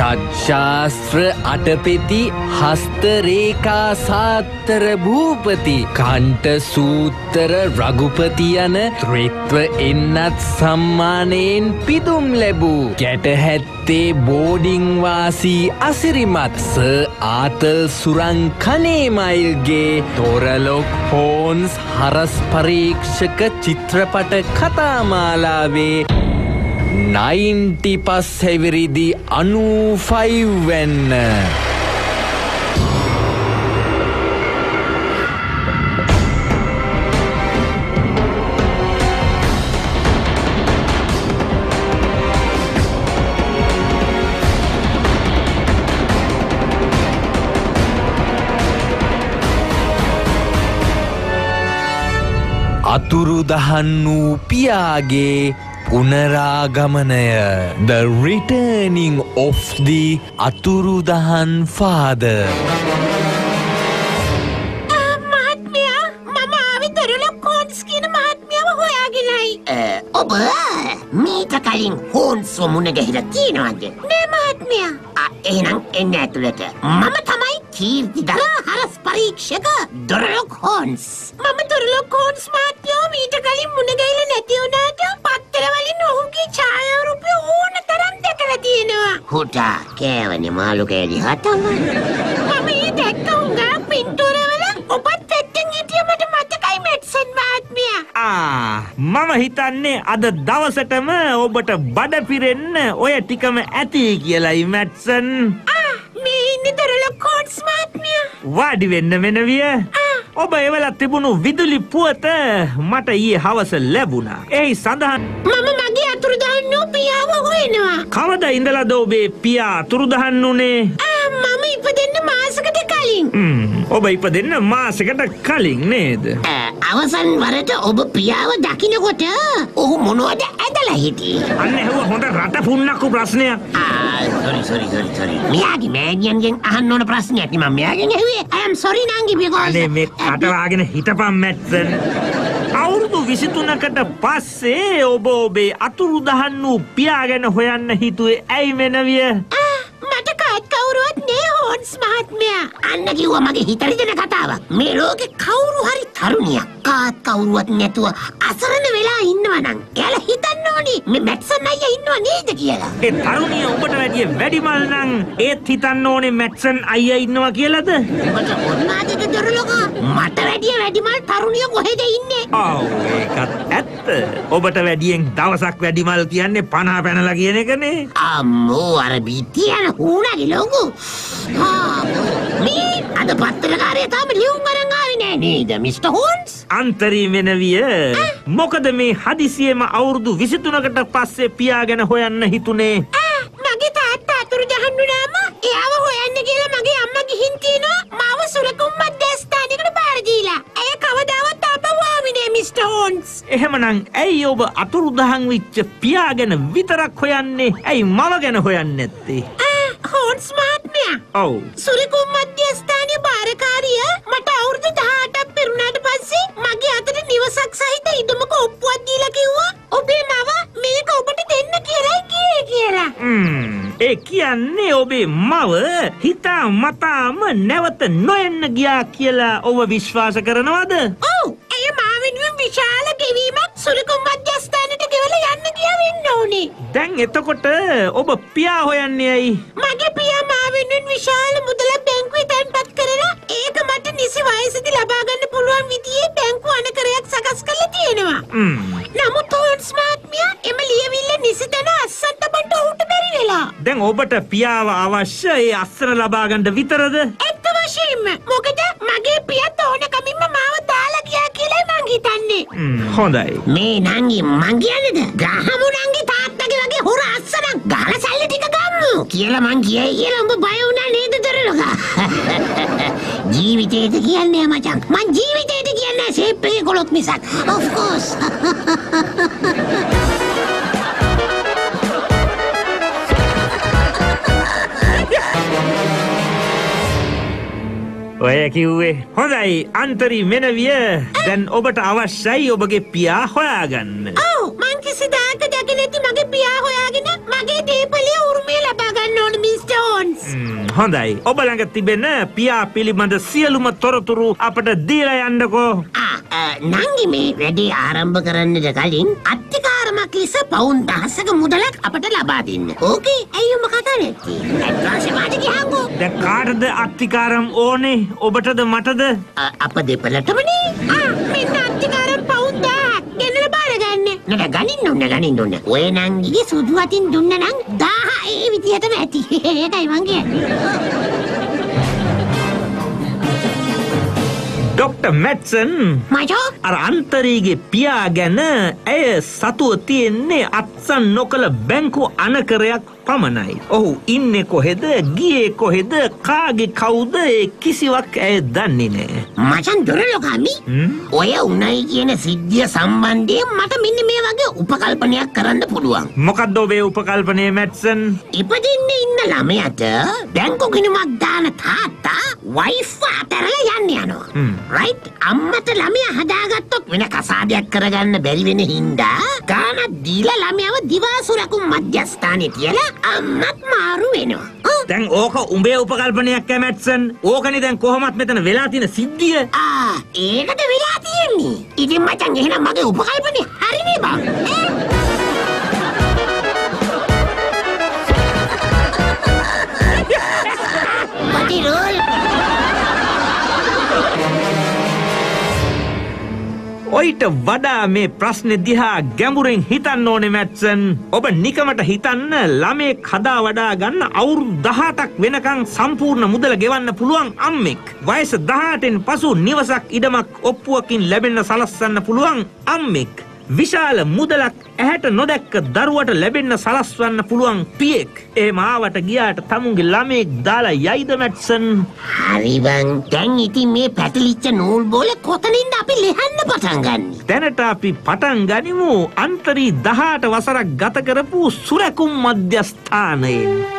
ශාස්ත්‍ර අටපෙති හස්ත රේඛා සාත්තර භූපති කණ්ඨ සූත්‍ර රඝුපති යන ත්‍රිත්ව එන්නත් සම්මානයෙන් පිදුම් ලැබූ ගැටහැත්තේ බෝඩිං වාසී අසිරිමත් ආතල් සුරං කනේමයිල්ගේ තොරලොක් හෝන්ස් හරස් පරීක්ෂක චිත්‍රපට කතාමාලාවේ 90 පස්හැවිරිදි 95 වෙන්න අතුරුදහන් වූ පියාගේ පුනරාගමනය The Returning of the අතුරුදහන් Father. මහත්මයා මම ආවේ දොරලොක් හෝන්ස් කියන මහත්මයාව හොයාගෙනයි. ඔබ මීට කලින් හෝන්ස් මුණ ගැහිලා තියෙනවද? නෑ මහත්මයා. එහෙනම් එන්න ඇතුළට. මම තමයි කීර්තිදර හරස් පරීක්ෂක දොරලොක් හෝන්ස්. මම දොරලොක් හෝන්ස් මහත්මයාව මීට කලින් මුණ ගැහිලා නැති වුණාට පත්තර වලින් ඔහුගේ ඡායාරූපය ඕන තරම් දැකලා තියෙනවා. හුටා කෑවනේ මාළු කෑලි හතම. මම ඊ දැක්ක උංගා පින්තූරවල ඔබත් පැත්තෙන් හිටිය මට මතකයි මෙට්සන් මහත්මයා. මම හිතන්නේ අද දවසටම ඔබට බඩ පිරෙන්න ඔය ටිකම ඇති කියලායි මැට්සන්. මේ ඉන්නේ දොරලොක් හෝන්ස් මහත්මයා. වාඩි වෙන්න මෙනවිය. ඔබ එවලා තිබුණු විදුලි පුවත මට ඊයේ හවස ලැබුණා. එහි සඳහන් මම මගේ අතුරුදහන් වූ පියාව හොයනවා. කවදා ඉඳලාද ඔබේ පියා අතුරුදහන් වුනේ? මම ඉපදෙන්න මාසෙකට කලින්. ඔබ ඉපදෙන්න මාසෙකට කලින් නේද? අවසන් වරට ඔබ පියාව දකින්නකොට ඔහු මොනවද ඇදලා හිටියේ? අන්න ඒව හොඳ රට පුන්නක්කු ප්‍රශ්නයක්. sorry. මෙයාගේ මෑණියන්ගෙන් අහන්න ඕන ප්‍රශ්නයක් නේ මම මෙයාගෙන් ඇහුවේ. I am sorry නංගි because අනේ මේ කටවාගෙන හිටපන් මැට්සන්. අවුරුදු 23කට පස්සේ ඔබ ඔබේ අතුරුදහන් වූ පියා ගැන හොයන්න හිතුවේ ඇයි මෙනවිය? මට කාත් කවුරුවත් නෑ හෝන්ස් මහත්මයා. අන්න කිව්වා මගේ හිත රිදෙන කතාවක්. මේ ලෝකේ කවුරු හරි තරුණියක් කාත් කවුරුවත් නැතුව අසරණ වෙලා ඉන්නවා නම් එයාලා හිතන්න ඕනි මේ මැට්සන් අයියා ඉන්නව නේද කියලා. ඒ තරුණිය ඔබට වැඩිය වැඩිමල් නම් ඒත් හිතන්න ඕනේ මැට්සන් අයියා ඉන්නවා කියලාද? ඔබට මොනවාද දොරලොක? මට වැඩිය වැඩිමල් තරුණිය කොහෙද ඉන්නේ? ඒකත් ඇත්ත. ඔබට වැඩියෙන් දවසක් වැඩිමල් කියන්නේ 50 පැනලා කියන එකනේ. අම්මෝ අර බීතියන හුණාගේ ලොකු. මේ අද පත්තරකාරය තාම ලියුම් අරන් ආවේ නෑ නේද මිස්ටර් හෝන්ස්? අන්තරී මෙනවිය. මොකද මේ හදිසියෙම අවුරුදු 23කට පස්සේ පියා ගැන හොයන්න හිතුනේ? මගේ තාත්තා අතුරුදහන් වුණාම එයාව හොයන්න කියලා මගේ අම්මා ගිහින් තිනවා මාව සුරකුම් මැදස්ථානයකට බාර දීලා. ඇය කවදාවත් ආපහු ආවේ නෑ මිස්ටර් හෝන්ස්. එහෙමනම් ඇයි ඔබ අතුරුදහන් වෙච්ච පියා ගැන විතරක් හොයන්නේ? ඇයි මව ගැන හොයන්නේ නැත්තේ? හෝන්ස් මහත්මයා. ඔව්. සුරකුම් මැදස්ථානයේ බාරකාරිය මට අවුරුදු 18ක් පෙරුණාට පස්සේ මගේ අතට නිවසක් සහිත ඉඩමක ඔප්පුවක් දීලා කිව්වා ඔබේ මව මේක ඔබට දෙන්න කියලායි කියේ කියලා. ඒ කියන්නේ ඔබේ මව හිතා මතාම නැවත නොයන්න ගියා කියලා ඔබ විශ්වාස කරනවද? ඔව්. එය මා වෙනුවෙන් විශාල ගෙවීමක් සුරකුම් මැදස්ථානයට ගෙවලා යන්න ගියා වෙන්න ඕනේ. දැන් එතකොට ඔබ පියා හොයන්නේ ඇයි? මගේ පියා මා වෙනුවෙන් විශාල මුදලක් බැංකුවේ තැන්පත් කරලා ඒක මට නිසි වයසේදී ලබා ගන්න පුළුවන් විදිහේ බැංකු අනකරයක් සකස් කරලා තියෙනවා. නමුත් හෝන්ස් මහත්මයා එම ලියවිල්ල නිසි තැන අස්සන් තබන්න ඔහුට බැරි වෙලා. දැන් ඔබට පියාව අවශ්‍ය ඒ අස්සන ලබා ගන්න විතරද? ඇත්ත වශයෙන්ම. මොකද මගේ පියාත් ඕනකමින්ම මාව දාලා ගියා කියලා මං හිතන්නේ. හොඳයි. මේ නංගි මං කියන්නේද? ගහමු නංගි තාත්තගේ වගේ හොර අස්සනක් ගහලා සල්ලි ටික ගම්මු කියලා මං කියයි කියලා උඹ බය වුණා නේද දොරලොකා? ජීවිතේට කියන්නේ මචං. මං ජීවිතේට කියන්නේ ෂේප් එකේ කොලොත් මිසක්. of course. ඔය කිව්වේ හොඳයි අන්තරි මෙනවිය. දැන් ඔබට අවශ්‍යයි ඔබගේ පියා හොයාගන්න. ඔව් මං කිසිදාක දැකලා නැති මගේ පියා හොයාගෙන මගේ දීපලේ උරුමය ලබා ගන්න ඕන මිස්ටර් හොඳයි. ඔබ ළඟ තිබෙන පියා පිළිබඳ සියලුම තොරතුරු අපට දීලා යන්නකෝ. නංගි මේ වැඩේ ආරම්භ කරන්නට කලින් අත්තිකාරමක් ලෙස පවුන් 1000ක මුදලක් අපට ලබා දෙන්න. ඕකේ? ඇයි උඹ කතා නැත්තේ? ඇත්වාසේ මාට කියහන්කෝ. දැන් කාටද අත්තිකාරම් ඕනේ? ඔබටද මටද? අප දෙපළටමනේ. මෙන්න අත්තිකාරම් පවුන් 1000ක් ගෙනලා බාරගන්න. නේද ගනින්න ඕන. ඔය නංගිගේ සුදු අතින් දුන්න නම් 1000 ඒ විදිහටම ඇති. ඒකයි මං කියන්නේ. ඩොක්ටර් මැට්සන් මචෝ අර අන්තරීගේ පියා ගැන ඇය සතුව තියෙන්නේ අත්සන් නොකළ බැංකු අනකරයක් පමණයි. ඔහු ඉන්නේ කොහෙද, ගියේ කොහෙද, කාගේ කවුද කිසිවක් ඇය දන්නේ නැහැ. මචන් දොරලොකමි ඔය උණයි කියන සිද්ධිය සම්බන්ධයෙන් මට මෙන්න මේ වගේ උපකල්පනයක් කරන්න පුළුවන්. මොකක්ද ඔබේ උපකල්පනය මැට්සන්? ඉපදින්න ඉන්න ළමයට බැංකු ගිණුමක් දාන තාත්තා වයිෆ් අතරලා යන්න යනවා. රයිට්? අම්මට ළමයා හදාගත්තොත් වෙන කසාදයක් කරගන්න බැරි වෙන හින්දා ගානක් දීලා ළමයාව දිවාසුරකුම් මධ්‍යස්ථානයේ තියලා අම්මත් මාරු වෙනවා. දැන් ඕක උඹේ උපකල්පනයක් මැට්සන්. ඕකනේ දැන් කොහොමත් මෙතන වෙලා තියෙන සිද්ධිය. ඒකට වෙලා තියෙන්නේ. ඉතින් මචං එහෙනම් මගේ උපකල්පනේ හරිනේ බං. පටිරෝල් ඔයිට වඩා මේ ප්‍රශ්නේ දිහා ගැඹුරින් හිතන්න ඕනේ මැට්සන්. ඔබ නිකමට හිතන්න ළමෙක් හදා වඩා ගන්න අවුරුදු 18ක් වෙනකන් සම්පූර්ණ මුදල ගෙවන්න පුළුවන් අම්මෙක්. වයස 18න් පසු නිවසක් ඉඩමක් ඔප්පුවකින් ලැබෙන්න සලස්සන්න පුළුවන් අම්මෙක්. විශාල මුදලක් ඇහැට නොදැක්ක දරුවට ලැබෙන්න සලස්වන්න පුළුවන් පියෙක්. එහෙම ආවට ගියාට තමුන්ගේ ළමෙක් දාලා යයිද මැට්සන්? හරි බං. දැන් ඉතින් මේ පැටලිච්ච නූල් බෝල කොතනින්ද අපි ලිහන්න පටන් ගන්නෙ? දැනට අපි පටන් ගනිමු අන්තරී 18 වසරක් ගත කරපු සුරකුම් මධ්‍යස්ථානයෙන්.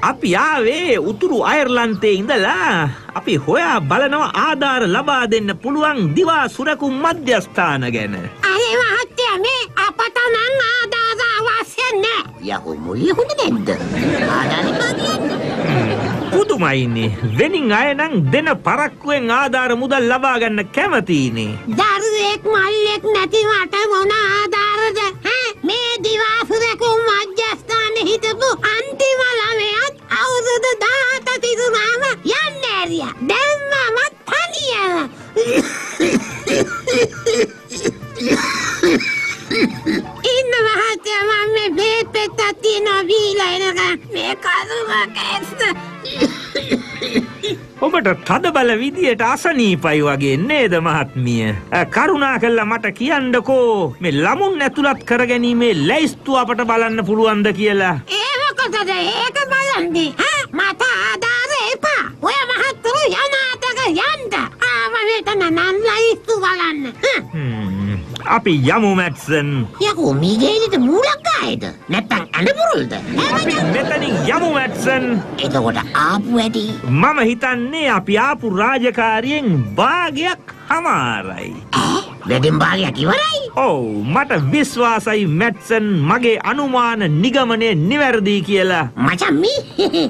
අපි ආවේ උතුරු අයර්ලන්තයේ ඉඳලා. අපි හොයා බලනවා ආධාර ලබා දෙන්න පුළුවන් දිවා සුරකුම් මධ්‍යස්ථාන ගැන. අනේ මහත්තයා මේ අපට නම් ආධාර අවශ්‍ය නැහැ. යකෝ මොලේ හොඳ නැද්ද? ආධාරේ පාදියන්නේ. පුදුමයිනේ. වෙනින් අය නම් දෙන පරක්කුවෙන් ආධාර මුදල් ලබා ගන්න කැමතිනේ. දරුවෙක් මල්ලෙක් නැති මට මොන ආධාරද? මේ දිවා සුරකුම් මධ්‍යස්ථානයේ හිටපු අන්තිම ළමයාත් අවුරුදු 17 තිබුණාම යන්නේ ඇරියා. දැන් මම තනියම. ඉන්න මහත්තයා මම මේ බේත් පෙත්තක් තියනවා බීලා එනකන් මේ කරුම කැස්ස. ඔබට තදබල විදියට අසනීපයි වගේ නේද මහත්මිය? කරුණා කළා මට කියන්නකෝ මේ ළමුන් ඇතුළත් කරගැනීමේ ලැයිස්තුව අපට බලන්න පුළුවන්ද කියලා. ඒ මොකටද ඒක බලන්නේ? මට ආධාර එපා. ඔය මහත්තුරු යනාටක යන්න. මෙතන නම් ලැයිස්තු බලන්න. අපි යමු මැට්සන්. යකෝ මීගේනිට මූලක් ආයේද? නැත්තම් අඬපුරුල්ද? අපි මෙතනින් යමු මැට්සන්. එතකොට ආපු වැඩි. මම හිතන්නේ අපි ආපු රාජකාරියෙන් භාගයක් හමාරයි. වැඩිම භාගයක් ඉවරයි. ඔව් මට විශ්වාසයි මැට්සන් මගේ අනුමාන නිගමනය නිවැරදි කියලා. මචං මේ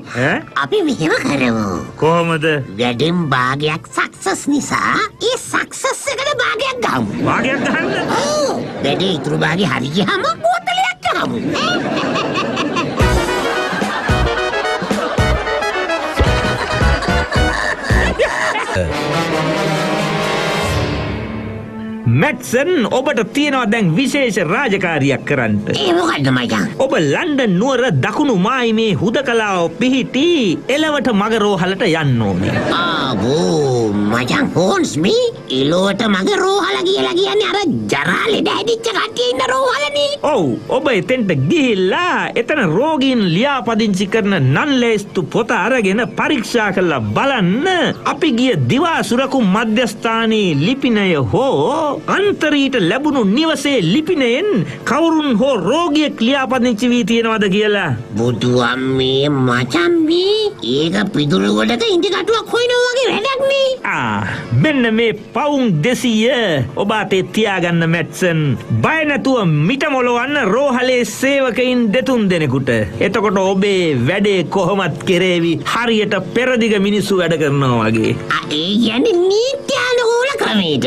අපි මෙහෙම කරමු. කොහොමද? වැඩිම භාගයක් සක්සස් නිසා ඒ සක්සස් එකට භාගයක් ගමු. භාගයක් ගන්න? ඔව්. වැඩි ඉතුරු භාගය හරි ගියාම බෝතලයක් ගමු. මැට්සන් ඔබට තියෙනවා දැන් විශේෂ රාජකාරියක් කරන්න. ඒ මොකද්ද මචං? ඔබ ලන්ඩන් නුවර දකුණු මායිමේ හුදකලාව පිහිටි එලවට මග රෝහලට යන්න ඕනේ. ආවෝ මචං හෝන්ස් මේ එලවට මග රෝහල කියලා කියන්නේ අර ජරා ලෙඩ හැදිච්ච කට්ටිය ඉන්න රෝහලනේ. ඔව් ඔබ එතෙන්ට ගිහිල්ලා එතන රෝගීන් ලියාපදිංචි කරන නන්ලේස්තු පොත අරගෙන පරීක්ෂා කරලා බලන්න අපි ගිය දිවා සුරකුම් මධ්‍යස්ථානයේ ලිපිනය හෝ අන්තරීට ලැබුණු නිවසේ ලිපිනයෙන් කවුරුන් හෝ රෝගියෙක් ලියාපදිංචි වී තියෙනවද කියලා. බුදු අම්මේ මචං මේ ඒක පිදුරු ගොඩක ඉඳි කටුවක් හොයනවා වගේ වැඩක් නේ. මෙන්න මේ පවුන් 200 ඔබ අතේ තියාගන්න මැට්සන්. බය නැතුව මිට මොලවන්න රෝහලේ සේවකයින් දෙතුන් දෙනෙකුට. එතකොට ඔබේ වැඩේ කොහොමත් කෙරේවි හරියට පෙරදිග මිනිස්සු වැඩ කරනවා වගේ. ඒ කියන්නේ නීත්‍යානුකූල ක්‍රමයට.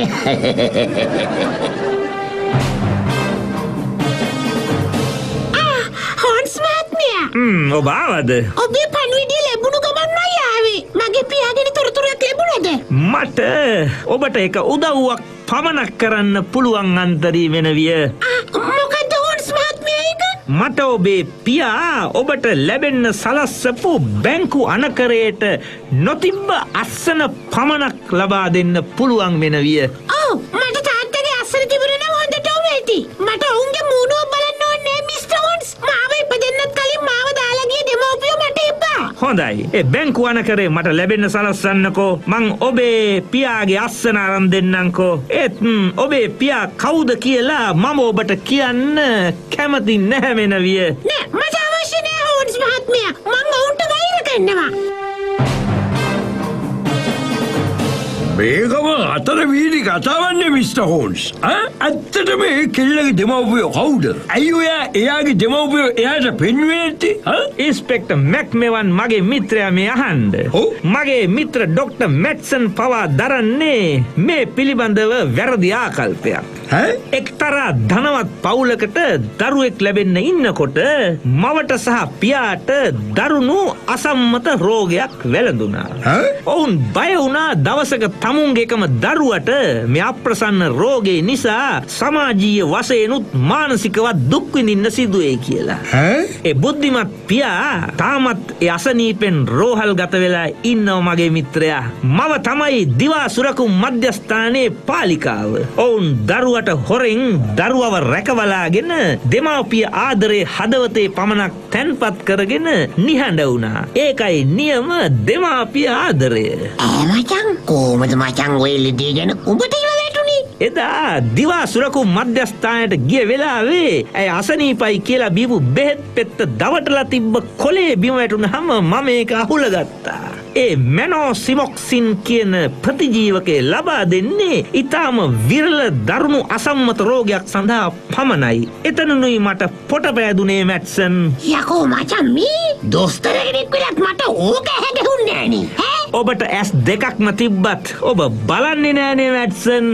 හොන්ස් මහත්මයා. ඔබ ආවද? ඔබේ පණිවිඩය ලැබුණු ගමන්මයි ආවේ. මගේ පියාගෙන තොරතුරක් ලැබුණද? මට ඔබට එක උදව්වක් පමණක් කරන්න පුළුවන් අන්තරී වෙනවිය. මොකද හොන්ස් මහත්මයා ඒක? මට ඔබේ පියා ඔබට ලැබෙන්න සලස්සපු බැංකු අනකරයට නොතිබ්බ අස්සන පමණක් ලබා දෙන්න පුළුවන් වෙනවිය. ඔව් මට තාත්තගේ අස්සන තිබුණේ නම් හොඳටම ඇති. මට ඔවුන්ගේ මූණුව බලන්න ඕනේ මිස්ටර් හොන්ස්. මාව ඉපදෙන්නත් කලින් මාව දාලා ගිය දෙමව්පියෝ මට එපා. හොඳයි. ඒ බැංකු අනකරේ මට ලැබෙන්න සලස්සන්නකෝ. මං ඔබේ පියාගේ අස්සන අරන් දෙන්නම්කෝ. ඒත් ඔබේ පියා කවුද කියලා මම ඔබට කියන්න කැමති නැහැ වෙනවිය. නෑ මට අවශ්‍ය නෑ හොන්ස් මහත්මයා. මං ඔවුන්ට වෛර කරනවා. මේකම අතර වීදි කතාවන්නේ මිස්ටර් හෝන්ස්. ඇත්තටම මේ කෙල්ලගේ දෙමව්පියෝ කවුද? ඇයි ඔයා එයාගේ දෙමව්පියෝ එයාට පෙන්වන්නේ නැත්තේ? ඉන්ස්පෙක්ටර් මැක්මෙවන් මගේ මිත්‍රයා මේ අහන්න. මගේ මිත්‍ර ඩොක්ටර් මැට්සන් පවා දරන්නේ මේ පිළිබඳව වැරදි ආකල්පයක්. එක්තරා ධනවත් පවුලකට දරුවෙක් ලැබෙන්න ඉන්නකොට මවට සහ පියාට දරුණු අසම්මත රෝගයක් වැළඳුණා. ඔවුන් බය වුණා දවසක තමුන්ගේ එකම දරුවට මේ අප්‍රසන්න රෝගේ නිසා සමාජීය වශයෙන්ුත් මානසිකවත් දුක් විඳින්න සිදුවේ කියලා. ඒ බුද්ධිමත් පියා තාමත් ඒ අසනීපෙන් රෝහල්ගත වෙලා ඉන්නව මගේ මිත්‍රයා. මව තමයි දිවා සුරකුම් මධ්‍යස්ථානයේ පාලිකාව. ඔවුන් දරුවට හොරෙන් දරුවව රැකවලාගෙන දෙමාපිය ආදරේ හදවතේ පමණක් තැන්පත් කරගෙන නිහඬ වුණා. ඒකයි නියම දෙමාපිය ආදරය. මචං කොහොමද මචං ඔය ලෙඩේ ගැන උඹට ඉව වැටුනේ? එදා දිවා සුරකුම් මධ්‍යස්ථානයට ගිය වෙලාවේ ඇය අසනීපයි කියලා බීපු බෙහෙත් පෙත්ත දවටලා තිබ්බ කොලේ බිම වැටුනහම මම ඒක අහුලගත්තා. ඒ මෙනෝසිමොක්සින් කියන ප්‍රතිජීවකේ ලබා දෙන්නේ ඊටාම විරල දරුණු අසම්මත රෝගයක් සඳහා පමණයි. එතනනුයි මට පොට පෑදුනේ මැට්සන්. යකෝ මචං මේ දොස්තර කෙනෙක් වෙලත් මට ඕක හැදෙන්නේ නෑනේ. ඔබට ඇස් දෙකක්ම තිබ්බත් ඔබ බලන්නේ නෑනේ මැට්සන්.